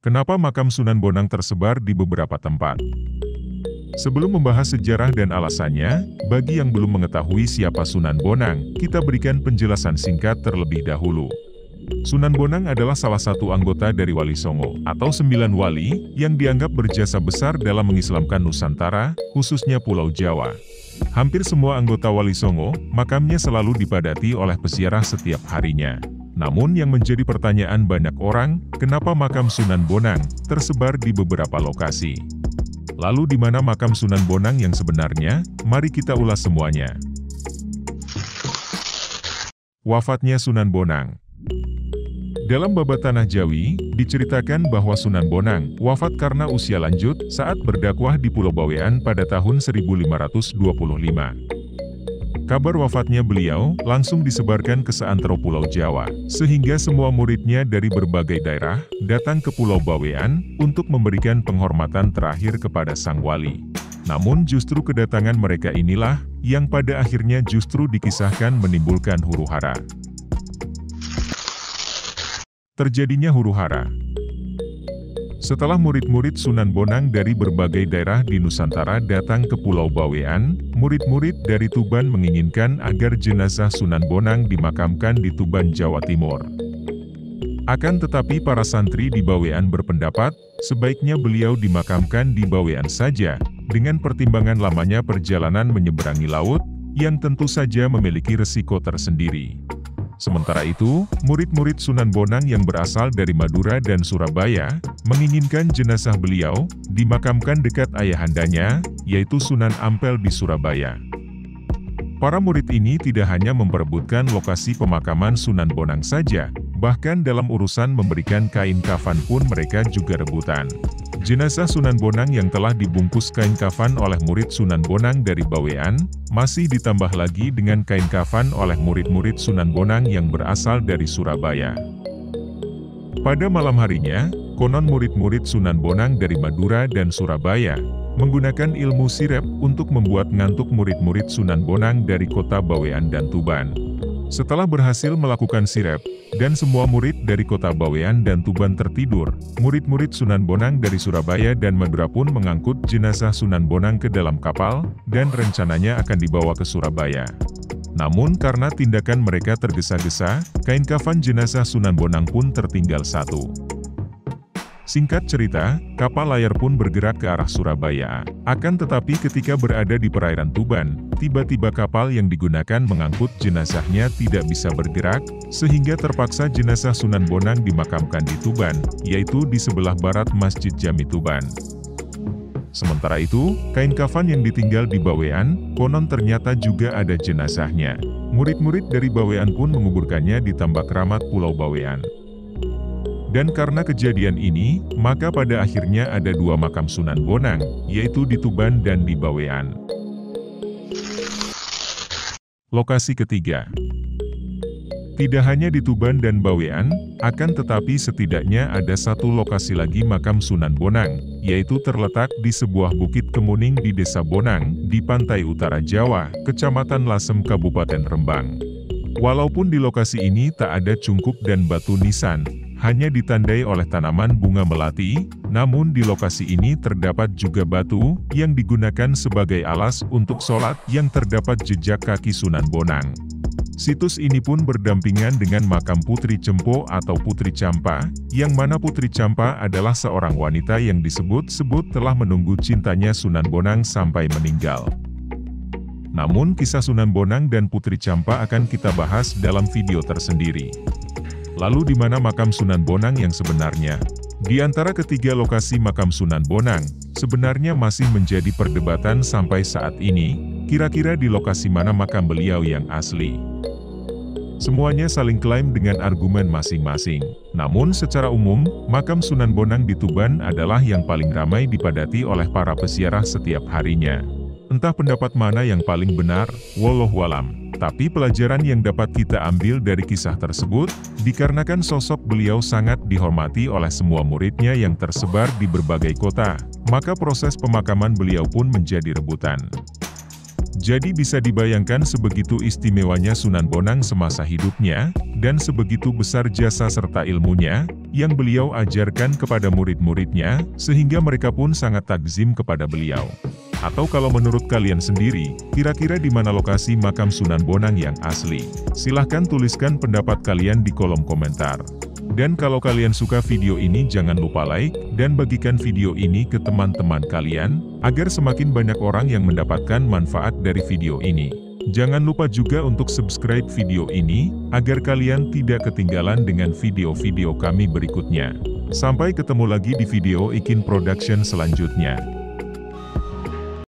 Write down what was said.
Kenapa makam Sunan Bonang tersebar di beberapa tempat? Sebelum membahas sejarah dan alasannya, bagi yang belum mengetahui siapa Sunan Bonang, kita berikan penjelasan singkat terlebih dahulu. Sunan Bonang adalah salah satu anggota dari Wali Songo, atau 9 wali, yang dianggap berjasa besar dalam mengislamkan Nusantara, khususnya Pulau Jawa. Hampir semua anggota Wali Songo, makamnya selalu dipadati oleh peziarah setiap harinya. Namun yang menjadi pertanyaan banyak orang, kenapa makam Sunan Bonang tersebar di beberapa lokasi? Lalu di mana makam Sunan Bonang yang sebenarnya? Mari kita ulas semuanya. Wafatnya Sunan Bonang. Dalam Babat Tanah Jawi, diceritakan bahwa Sunan Bonang wafat karena usia lanjut saat berdakwah di Pulau Bawean pada tahun 1525. Kabar wafatnya beliau langsung disebarkan ke seantero Pulau Jawa, sehingga semua muridnya dari berbagai daerah datang ke Pulau Bawean untuk memberikan penghormatan terakhir kepada sang wali. Namun justru kedatangan mereka inilah yang pada akhirnya justru dikisahkan menimbulkan huru-hara. Terjadinya huru-hara. Setelah murid-murid Sunan Bonang dari berbagai daerah di Nusantara datang ke Pulau Bawean, murid-murid dari Tuban menginginkan agar jenazah Sunan Bonang dimakamkan di Tuban, Jawa Timur. Akan tetapi para santri di Bawean berpendapat, sebaiknya beliau dimakamkan di Bawean saja, dengan pertimbangan lamanya perjalanan menyeberangi laut, yang tentu saja memiliki resiko tersendiri. Sementara itu, murid-murid Sunan Bonang yang berasal dari Madura dan Surabaya, menginginkan jenazah beliau dimakamkan dekat ayahandanya, yaitu Sunan Ampel di Surabaya. Para murid ini tidak hanya memperebutkan lokasi pemakaman Sunan Bonang saja, bahkan dalam urusan memberikan kain kafan pun mereka juga rebutan. Jenazah Sunan Bonang yang telah dibungkus kain kafan oleh murid Sunan Bonang dari Bawean, masih ditambah lagi dengan kain kafan oleh murid-murid Sunan Bonang yang berasal dari Surabaya. Pada malam harinya, konon murid-murid Sunan Bonang dari Madura dan Surabaya, menggunakan ilmu sirep untuk membuat ngantuk murid-murid Sunan Bonang dari kota Bawean dan Tuban. Setelah berhasil melakukan sirep, dan semua murid dari kota Bawean dan Tuban tertidur, murid-murid Sunan Bonang dari Surabaya dan Madura pun mengangkut jenazah Sunan Bonang ke dalam kapal, dan rencananya akan dibawa ke Surabaya. Namun karena tindakan mereka tergesa-gesa, kain kafan jenazah Sunan Bonang pun tertinggal satu. Singkat cerita, kapal layar pun bergerak ke arah Surabaya. Akan tetapi ketika berada di perairan Tuban, tiba-tiba kapal yang digunakan mengangkut jenazahnya tidak bisa bergerak, sehingga terpaksa jenazah Sunan Bonang dimakamkan di Tuban, yaitu di sebelah barat Masjid Jami Tuban. Sementara itu, kain kafan yang ditinggal di Bawean, konon ternyata juga ada jenazahnya. Murid-murid dari Bawean pun menguburkannya di Tambak Ramat Pulau Bawean. Dan karena kejadian ini, maka pada akhirnya ada 2 makam Sunan Bonang, yaitu di Tuban dan di Bawean. Lokasi ketiga. Tidak hanya di Tuban dan Bawean, akan tetapi setidaknya ada 1 lokasi lagi makam Sunan Bonang, yaitu terletak di sebuah bukit kemuning di Desa Bonang, di pantai utara Jawa, Kecamatan Lasem, Kabupaten Rembang. Walaupun di lokasi ini tak ada cungkup dan batu nisan, hanya ditandai oleh tanaman bunga melati, namun di lokasi ini terdapat juga batu, yang digunakan sebagai alas untuk sholat yang terdapat jejak kaki Sunan Bonang. Situs ini pun berdampingan dengan makam Putri Cempo atau Putri Campa, yang mana Putri Campa adalah seorang wanita yang disebut-sebut telah menunggu cintanya Sunan Bonang sampai meninggal. Namun kisah Sunan Bonang dan Putri Campa akan kita bahas dalam video tersendiri. Lalu di mana makam Sunan Bonang yang sebenarnya? Di antara ketiga lokasi makam Sunan Bonang, sebenarnya masih menjadi perdebatan sampai saat ini, kira-kira di lokasi mana makam beliau yang asli. Semuanya saling klaim dengan argumen masing-masing. Namun secara umum, makam Sunan Bonang di Tuban adalah yang paling ramai dipadati oleh para peziarah setiap harinya. Entah pendapat mana yang paling benar, wallahualam. Tapi pelajaran yang dapat kita ambil dari kisah tersebut, dikarenakan sosok beliau sangat dihormati oleh semua muridnya yang tersebar di berbagai kota, maka proses pemakaman beliau pun menjadi rebutan. Jadi bisa dibayangkan sebegitu istimewanya Sunan Bonang semasa hidupnya, dan sebegitu besar jasa serta ilmunya, yang beliau ajarkan kepada murid-muridnya, sehingga mereka pun sangat takzim kepada beliau. Atau kalau menurut kalian sendiri, kira-kira di mana lokasi makam Sunan Bonang yang asli? Silahkan tuliskan pendapat kalian di kolom komentar. Dan kalau kalian suka video ini jangan lupa like, dan bagikan video ini ke teman-teman kalian, agar semakin banyak orang yang mendapatkan manfaat dari video ini. Jangan lupa juga untuk subscribe video ini, agar kalian tidak ketinggalan dengan video-video kami berikutnya. Sampai ketemu lagi di video Ikin Production selanjutnya.